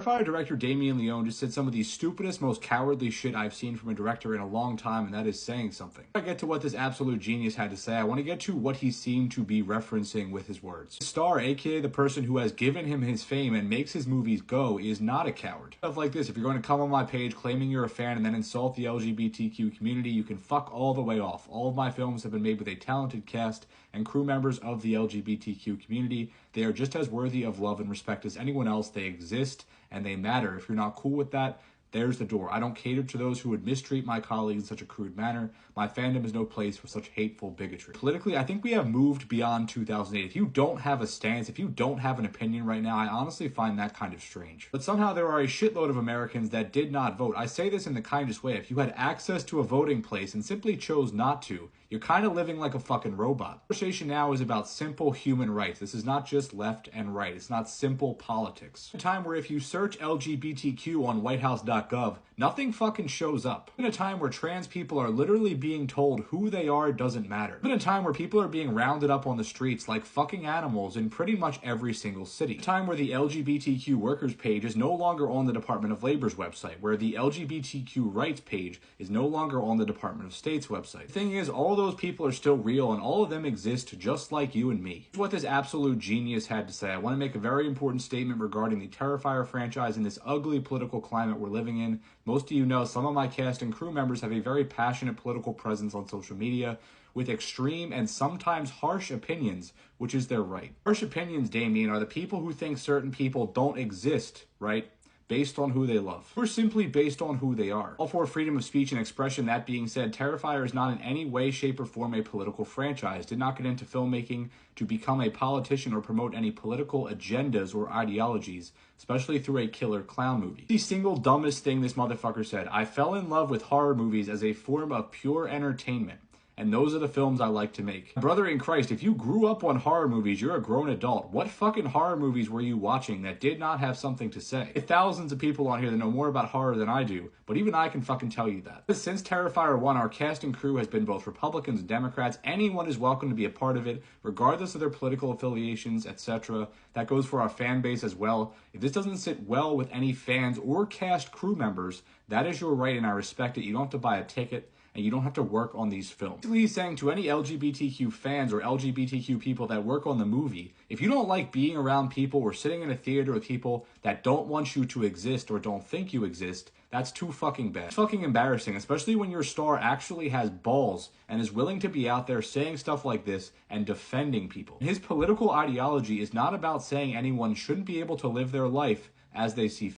Terrifier director Damien just said some of the stupidest, most cowardly shit I've seen from a director in a long time, and that is saying something. Before I get to what this absolute genius had to say, I want to get to what he seemed to be referencing with his words. The star, aka the person who has given him his fame and makes his movies go, is not a coward. Stuff like this: if you're going to come on my page claiming you're a fan and then insult the LGBTQ community, you can fuck all the way off. All of my films have been made with a talented cast and crew members of the LGBTQ community. They are just as worthy of love and respect as anyone else. They exist and they matter. If you're not cool with that, there's the door. I don't cater to those who would mistreat my colleagues in such a crude manner. My fandom is no place for such hateful bigotry. Politically, I think we have moved beyond 2008. If you don't have a stance, if you don't have an opinion right now, I honestly find that kind of strange. But somehow there are a shitload of Americans that did not vote. I say this in the kindest way. If you had access to a voting place and simply chose not to, you're kind of living like a fucking robot. The conversation now is about simple human rights. This is not just left and right. It's not simple politics. A time where if you search LGBTQ on whitehouse.gov, nothing fucking shows up. In a time where trans people are literally being told who they are doesn't matter. In a time where people are being rounded up on the streets like fucking animals in pretty much every single city. A time where the LGBTQ workers page is no longer on the Department of Labor's website, where the LGBTQ rights page is no longer on the Department of State's website. The thing is, all those people are still real and all of them exist just like you and me. Here's what this absolute genius had to say. I want to make a very important statement regarding the Terrifier franchise in this ugly political climate we're living in. Most of you know some of my cast and crew members have a very passionate political presence on social media with extreme and sometimes harsh opinions, which is their right. Harsh opinions, Damien, are the people who think certain people don't exist, right? Based on who they love, or simply based on who they are. All for freedom of speech and expression. That being said, Terrifier is not in any way, shape, or form a political franchise. Did not get into filmmaking to become a politician or promote any political agendas or ideologies, especially through a killer clown movie. The single dumbest thing this motherfucker said: I fell in love with horror movies as a form of pure entertainment, and those are the films I like to make. Brother in Christ, if you grew up on horror movies, you're a grown adult. What fucking horror movies were you watching that did not have something to say? There are thousands of people on here that know more about horror than I do, but even I can fucking tell you that. Since Terrifier 1, our cast and crew has been both Republicans and Democrats. Anyone is welcome to be a part of it, regardless of their political affiliations, etc. That goes for our fan base as well. If this doesn't sit well with any fans or cast crew members, that is your right and I respect it. You don't have to buy a ticket, and you don't have to work on these films. Basically, he's saying to any LGBTQ fans or LGBTQ people that work on the movie, if you don't like being around people or sitting in a theater with people that don't want you to exist or don't think you exist, that's too fucking bad. It's fucking embarrassing, especially when your star actually has balls and is willing to be out there saying stuff like this and defending people. His political ideology is not about saying anyone shouldn't be able to live their life as they see fit.